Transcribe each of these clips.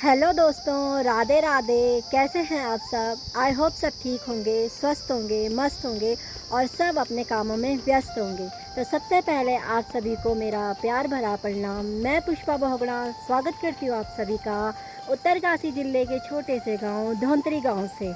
Hello दोस्तों, राधे राधे। कैसे हैं आप सब? आई होप सब ठीक होंगे, स्वस्थ होंगे, मस्त होंगे और सब अपने कामों में व्यस्त होंगे। तो सबसे पहले आप सभी को मेरा प्यार भरा प्रणाम। मैं पुष्पा बहुगुणा स्वागत करती हूँ आप सभी का उत्तरकाशी ज़िले के छोटे से गांव धौंतरी गांव से।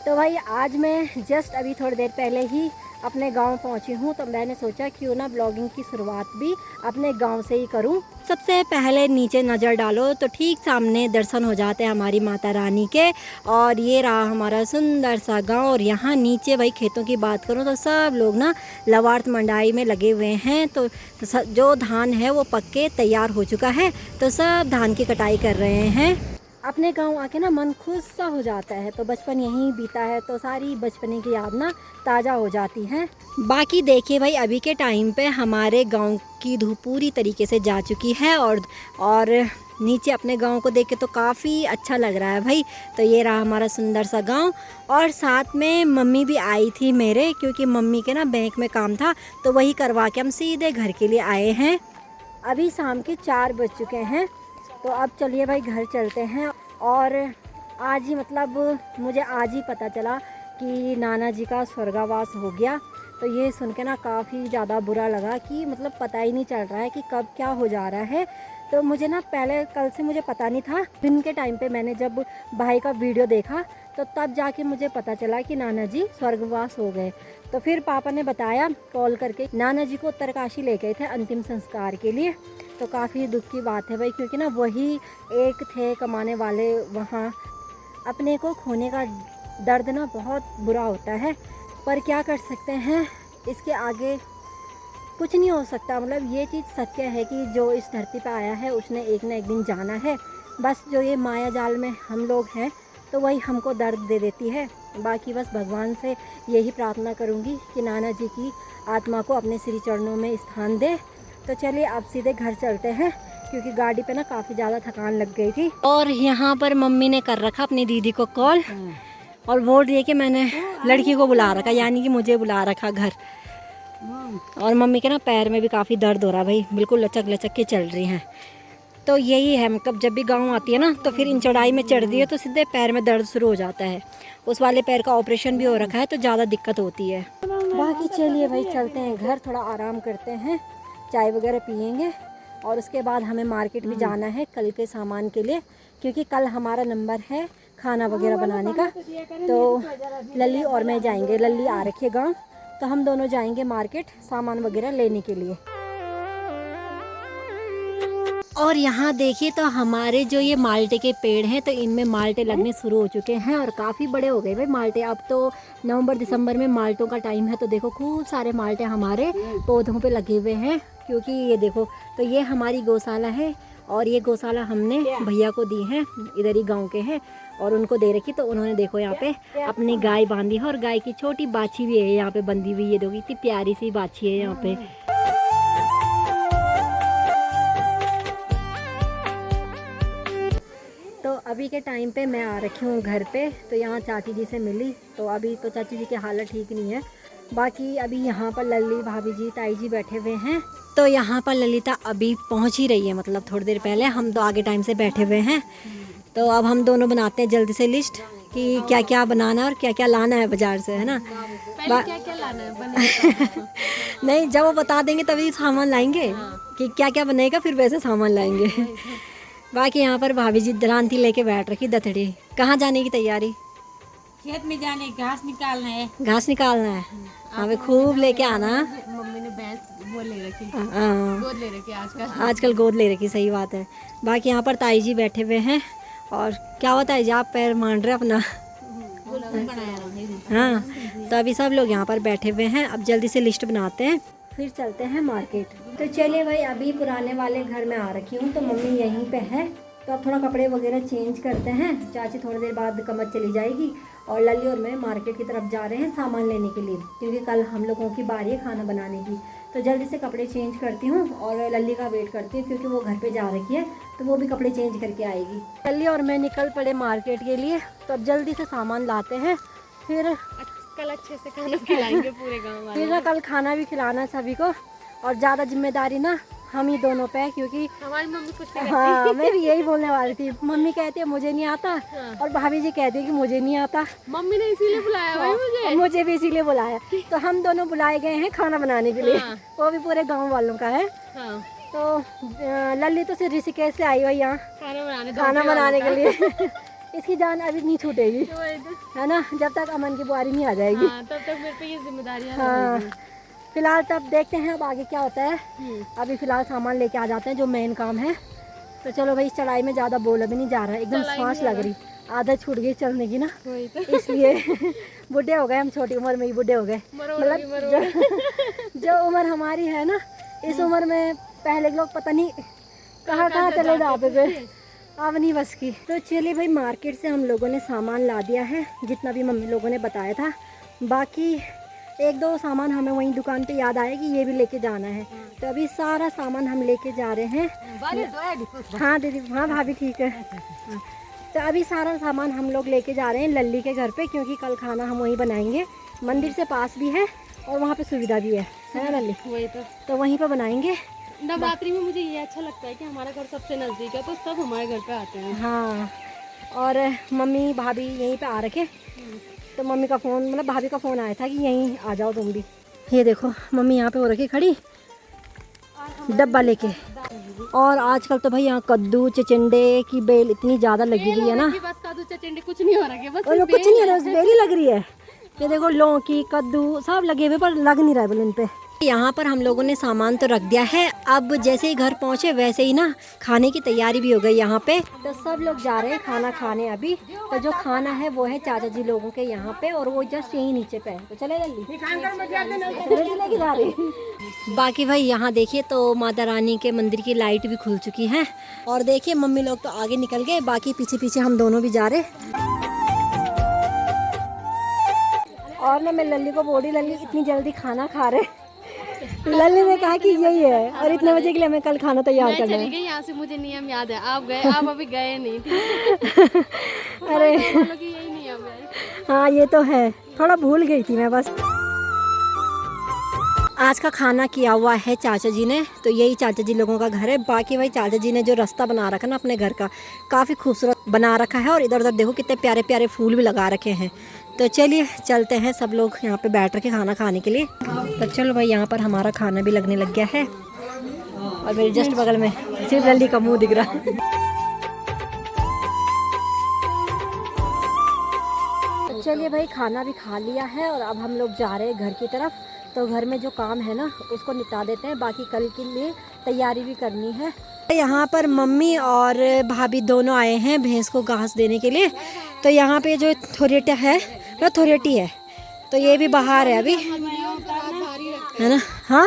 तो भाई आज मैं जस्ट अभी थोड़ी देर पहले ही अपने गांव पहुंची हूं, तो मैंने सोचा क्यों ना ब्लॉगिंग की शुरुआत भी अपने गांव से ही करूं। सबसे पहले नीचे नज़र डालो तो ठीक सामने दर्शन हो जाते हैं हमारी माता रानी के। और ये रहा हमारा सुंदर सा गांव। और यहाँ नीचे भाई खेतों की बात करूं तो सब लोग ना लवार्थ मंडाई में लगे हुए हैं। तो जो धान है वो पक के तैयार हो चुका है, तो सब धान की कटाई कर रहे हैं। अपने गांव आके ना मन खुश सा हो जाता है। तो बचपन यहीं बीता है, तो सारी बचपने की याद ना ताज़ा हो जाती हैं। बाकी देखिए भाई, अभी के टाइम पे हमारे गांव की धूप पूरी तरीके से जा चुकी है और नीचे अपने गांव को देख के तो काफ़ी अच्छा लग रहा है भाई। तो ये रहा हमारा सुंदर सा गांव। और साथ में मम्मी भी आई थी मेरे, क्योंकि मम्मी के ना बैंक में काम था, तो वही करवा के हम सीधे घर के लिए आए हैं। अभी शाम के 4 बज चुके हैं, तो अब चलिए भाई घर चलते हैं। और आज ही मुझे आज ही पता चला कि नाना जी का स्वर्गवास हो गया। तो ये सुन के ना काफ़ी ज़्यादा बुरा लगा कि पता ही नहीं चल रहा है कि कब क्या हो जा रहा है। तो मुझे ना पहले कल से मुझे पता नहीं था। दिन के टाइम पे मैंने जब भाई का वीडियो देखा तो तब जाके मुझे पता चला कि नाना जी स्वर्गवास हो गए। तो फिर पापा ने बताया कॉल करके, नाना जी को उत्तरकाशी ले गए थे अंतिम संस्कार के लिए। तो काफ़ी दुख की बात है भाई, क्योंकि ना वही एक थे कमाने वाले वहाँ। अपने को खोने का दर्द ना बहुत बुरा होता है, पर क्या कर सकते हैं, इसके आगे कुछ नहीं हो सकता। ये चीज़ सत्य है कि जो इस धरती पे आया है उसने एक ना एक दिन जाना है। बस जो ये माया जाल में हम लोग हैं, तो वही हमको दर्द दे देती है। बाकी बस भगवान से यही प्रार्थना करूँगी कि नाना जी की आत्मा को अपने श्री चरणों में स्थान दे। तो चलिए अब सीधे घर चलते हैं, क्योंकि गाड़ी पे ना काफ़ी ज़्यादा थकान लग गई थी। और यहाँ पर मम्मी ने कर रखा अपनी दीदी को कॉल और बोल रही है कि मैंने लड़की को बुला रखा, यानी कि मुझे बुला रखा घर। और मम्मी के ना पैर में भी काफ़ी दर्द हो रहा है भाई, बिल्कुल लचक लचक के चल रही हैं। तो यही है, जब भी गांव आती है ना, तो फिर इन चढ़ाई में चढ़ दी है तो सीधे पैर में दर्द शुरू हो जाता है। उस वाले पैर का ऑपरेशन भी हो रखा है, तो ज़्यादा दिक्कत होती है। बाकी चलिए भाई चलते हैं घर, थोड़ा आराम करते हैं, चाय वगैरह पियेंगे। और उसके बाद हमें मार्केट भी जाना है कल के सामान के लिए, क्योंकि कल हमारा नंबर है खाना वगैरह बनाने का। तो लल्ली और मैं जाएंगे, लल्ली आ रखी है गाँव, तो हम दोनों जाएंगे मार्केट सामान वगैरह लेने के लिए। और यहाँ देखिए तो हमारे जो ये माल्टे के पेड़ हैं, तो इनमें माल्टे लगने शुरू हो चुके हैं और काफ़ी बड़े हो गए भाई माल्टे। अब तो नवंबर दिसंबर में माल्टों का टाइम है, तो देखो खूब सारे माल्टे हमारे पौधों पे लगे हुए हैं। क्योंकि ये देखो, तो ये हमारी गौशाला है और ये गौशाला हमने भैया को दी है, इधर ही गाँव के हैं, और उनको दे रखी। तो उन्होंने देखो यहाँ पे अपनी गाय बांधी है, और गाय की छोटी बाछी भी है यहाँ पे बंधी हुई। ये देखो इतनी प्यारी सी बाछी है यहाँ पे। तो अभी के टाइम पे मैं आ रखी हूँ घर पे, तो यहाँ चाची जी से मिली। तो अभी तो चाची जी की हालत ठीक नहीं है। बाकी अभी यहाँ पर लल्ली, भाभी जी, ताई जी बैठे हुए हैं। तो यहाँ पर ललिता अभी पहुँच ही रही है, थोड़ी देर पहले। हम तो आगे टाइम से बैठे हुए हैं। तो अब हम दोनों बनाते हैं जल्दी से लिस्ट कि क्या क्या बनाना और क्या क्या लाना है बाज़ार से, है ना। क्या क्या लाना है नहीं, जब वो बता देंगे तभी सामान लाएंगे कि क्या क्या बनेगा, फिर वैसे सामान लाएंगे। बाकी यहाँ पर भाभी जी दरांती लेके बैठ रखी दथड़ी। कहाँ जाने की तैयारी? खेत में जाने, घास निकालना है। घास निकालना है, हमें खूब लेके आना। मम्मी ने भैंस वो ले रखी, हाँ, गोद ले रखी आजकल गोद ले रखी, सही बात है। बाकी यहाँ पर ताई जी बैठे हुए हैं। और क्या होता है जी, आप पैर मान रहे अपना। हाँ, तो अभी सब लोग यहाँ पर बैठे हुए हैं। अब जल्दी से लिस्ट बनाते हैं, फिर चलते हैं मार्केट। तो चलिए भाई, अभी पुराने वाले घर में आ रखी हूँ, तो मम्मी यहीं पे है। तो अब थोड़ा कपड़े वगैरह चेंज करते हैं। चाची थोड़ी देर बाद कमर चली जाएगी, और लल्ली और मैं मार्केट की तरफ जा रहे हैं सामान लेने के लिए, क्योंकि कल हम लोगों की बारी है खाना बनाने की। तो जल्दी से कपड़े चेंज करती हूँ और लल्ली का वेट करती हूँ, क्योंकि वो घर पे जा रखी है, तो वो भी कपड़े चेंज करके आएगी। लल्ली और मैं निकल पड़े मार्केट के लिए। तो अब जल्दी से सामान लाते हैं, फिर कल अच्छे से खाना खिलाएंगे पूरे गांव वाले। फिर ना कल खाना भी खिलाना है सभी को, और ज़्यादा जिम्मेदारी ना हम ही दोनों पे, क्योंकि हमारी मम्मी कुछ नहीं हाँ मैं भी यही बोलने वाली थी। मम्मी कहती है मुझे नहीं आता, और भाभी जी कहती है कि मुझे नहीं आता। मम्मी ने इसीलिए बुलाया भाई मुझे। और मुझे भी इसीलिए बुलाया। तो हम दोनों बुलाए गए हैं खाना बनाने के लिए। वो भी पूरे गांव वालों का है। तो लल्ली तो सिर्फ ऋषिकेश से आई हुई यहाँ खाना बनाने के लिए। इसकी जान अभी नहीं छूटेगी, है ना, जब तक अमन की बुआरी नहीं आ जाएगी। तब तक मेरे पे ये जिम्मेदारियां हाँ फिलहाल तब देखते हैं अब आगे क्या होता है। अभी फिलहाल सामान लेके आ जाते हैं जो मेन काम है। तो चलो भाई, इस चढ़ाई में ज़्यादा बोला भी नहीं जा रहा है, एकदम सांस लग रही, आदत छूट गई चलने की ना, इसलिए बूढ़े हो गए हम, छोटी उम्र में ही बूढ़े हो गए। मतलब जो उम्र हमारी है ना, इस उम्र में पहले लोग पता नहीं कहाँ कहाँ चले जाते थे, अब नहीं बस की। तो चलिए भाई, मार्केट से हम लोगों ने सामान ला दिया है जितना भी मम्मी लोगों ने बताया था। बाकी एक दो सामान हमें वहीं दुकान पे याद आया कि ये भी लेके जाना है। तो अभी सारा सामान हम लेके जा रहे हैं। हाँ दीदी, हाँ भाभी ठीक है। हाँ। तो अभी सारा सामान हम लोग लेके जा रहे हैं लल्ली के घर पे, क्योंकि कल खाना हम वहीं बनाएंगे। मंदिर से पास भी है और वहाँ पे सुविधा भी है ना लल्ली? वही तो वहीं पे बनाएंगे। नवरात्रि में मुझे ये अच्छा लगता है कि हमारा घर सबसे नज़दीक है, तो सब हमारे घर पे आते हैं। हाँ, और मम्मी भाभी यहीं पे आ रखे। तो मम्मी का फ़ोन, मतलब भाभी का फ़ोन आया था कि यहीं आ जाओ तुम भी। ये देखो मम्मी यहाँ पे हो रखी खड़ी डब्बा लेके। और आजकल तो भाई यहाँ कद्दू चिचिंडे की बेल इतनी ज़्यादा लगी हुई है ना, बस कद्दू चिचिंडे कुछ नहीं हो रहा है, बस और कुछ नहीं है, रोज बेल ही लग रही है। ये देखो लौकी कद्दू सब लगे हुए, पर लग नहीं रहा है बोल इन पे। यहाँ पर हम लोगों ने सामान तो रख दिया है। अब जैसे ही घर पहुँचे वैसे ही ना खाने की तैयारी भी हो गई यहाँ पे। तो सब लोग जा रहे हैं खाना खाने अभी। तो जो खाना है वो है चाचा जी लोगों के यहाँ पे, और वो जस्ट यहीं नीचे पे है। तो चले जल्दी लेके जा रही। बाकी भाई यहाँ देखिए तो माता रानी के मंदिर की लाइट भी खुल चुकी है। और देखिए मम्मी लोग तो आगे निकल गए, बाकी पीछे पीछे हम दोनों भी जा रहे। और ना मैं लल्ली को बोली, लल्ली इतनी जल्दी खाना खा रहे। लल्ली ने कहा कि यही है, और इतने बजे के लिए हमें कल खाना तैयार करना है। यहाँ से मुझे नियम याद है, आप गए, आप अभी गए नहीं। अरे यही नियम है। हाँ ये तो है, थोड़ा भूल गई थी मैं बस। आज का खाना किया हुआ है चाचा जी ने। तो यही चाचा जी लोगों का घर है। बाकी भाई चाचा जी ने जो रास्ता बना रखा ना अपने घर का, काफ़ी खूबसूरत बना रखा है। और इधर उधर देखो कितने प्यारे प्यारे फूल भी लगा रखे हैं। तो चलिए चलते हैं सब लोग यहाँ पे बैठ के खाना खाने के लिए। तो चलो भाई, यहाँ पर हमारा खाना भी लगने लग गया है। और मेरे जस्ट बगल में सिर्फ लल्ली का मुँह दिख रहा है। तो चलिए भाई, खाना भी खा लिया है और अब हम लोग जा रहे हैं घर की तरफ। तो घर में जो काम है ना उसको निपटा देते हैं, बाकी कल के लिए तैयारी भी करनी है। यहाँ पर मम्मी और भाभी दोनों आए हैं भैंस को घास देने के लिए। तो यहाँ पे जो थोरेटा है वो थोरेटी है, तो ये भी बाहर है अभी, है ना? हाँ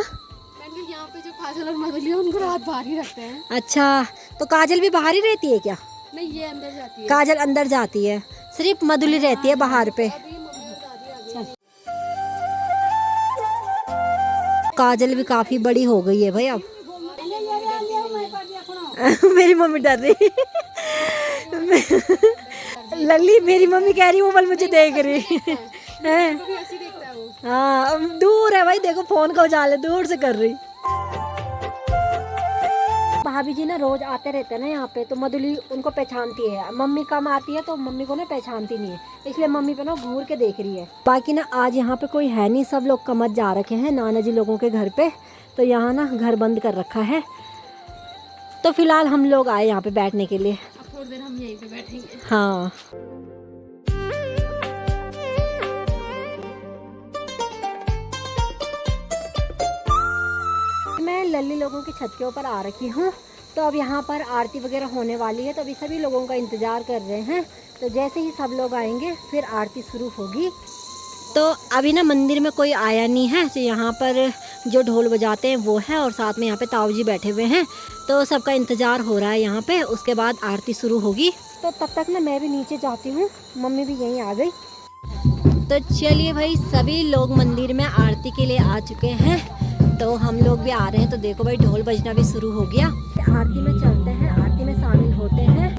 यहाँ पे जो काजल और मधुली है उनको रात भारी रखते हैं। अच्छा, तो काजल भी बाहर ही रहती है क्या? नहीं, ये अंदर जाती है। काजल अंदर जाती है, सिर्फ मधुली रहती है बाहर पे। काजल भी काफी बड़ी हो गई है भाई अब। मेरी मम्मी डर रही। लल्ली मेरी मम्मी कह रही वो बल मुझे देख रही है। हाँ दूर है भाई, देखो फोन का उजाले दूर से कर रही। भाभी जी ना रोज आते रहते हैं ना यहाँ पे, तो मधुली उनको पहचानती है। मम्मी कम आती है तो मम्मी को ना पहचानती नहीं है, इसलिए मम्मी पे ना घूर के देख रही है। बाकी ना आज यहाँ पे कोई है नहीं, सब लोग कमत जा रखे हैं नाना जी लोगों के घर पे। तो यहाँ ना घर बंद कर रखा है। तो फिलहाल हम लोग आए यहाँ पे बैठने के लिए। अब थोड़ी देर हम यहीं पे बैठेंगे। हाँ मैं लल्ली लोगों की छत के ऊपर आ रखी हूँ। तो अब यहाँ पर आरती वगैरह होने वाली है, तो अभी सभी लोगों का इंतज़ार कर रहे हैं। तो जैसे ही सब लोग आएंगे फिर आरती शुरू होगी। तो अभी ना मंदिर में कोई आया नहीं है, तो यहाँ पर जो ढोल बजाते हैं वो है, और साथ में यहाँ पे ताऊ जी बैठे हुए हैं। तो सबका इंतज़ार हो रहा है यहाँ पे, उसके बाद आरती शुरू होगी। तो तब तक ना मैं भी नीचे जाती हूँ, मम्मी भी यहीं आ गई। तो चलिए भाई, सभी लोग मंदिर में आरती के लिए आ चुके हैं। तो हम लोग भी आ रहे हैं। तो देखो भाई, ढोल बजना भी शुरू हो गया। आरती में चलते हैं, आरती में शामिल होते हैं।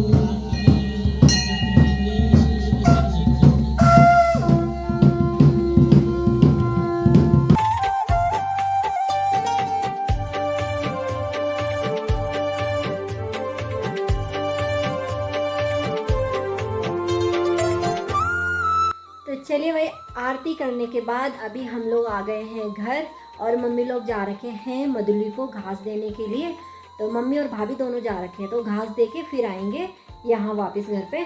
चलिए भाई, आरती करने के बाद अभी हम लोग आ गए हैं घर और मम्मी लोग जा रखे हैं मधुली को घास देने के लिए। तो मम्मी और भाभी दोनों जा रखे हैं, तो घास दे के फिर आएंगे यहाँ वापस घर पे।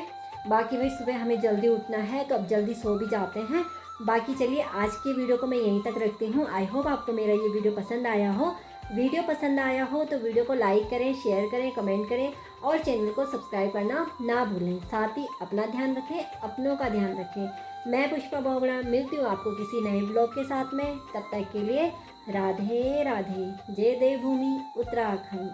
बाकी भाई सुबह हमें जल्दी उठना है तो अब जल्दी सो भी जाते हैं। बाकी चलिए आज की वीडियो को मैं यहीं तक रखती हूँ। आई होप आपको मेरा ये वीडियो पसंद आया हो। वीडियो पसंद आया हो तो वीडियो को लाइक करें, शेयर करें, कमेंट करें और चैनल को सब्सक्राइब करना ना भूलें। साथ ही अपना ध्यान रखें, अपनों का ध्यान रखें। मैं पुष्पा बोगड़ा मिलती हूँ आपको किसी नए ब्लॉग के साथ में। तब तक के लिए राधे राधे। जय देवभूमि उत्तराखंड।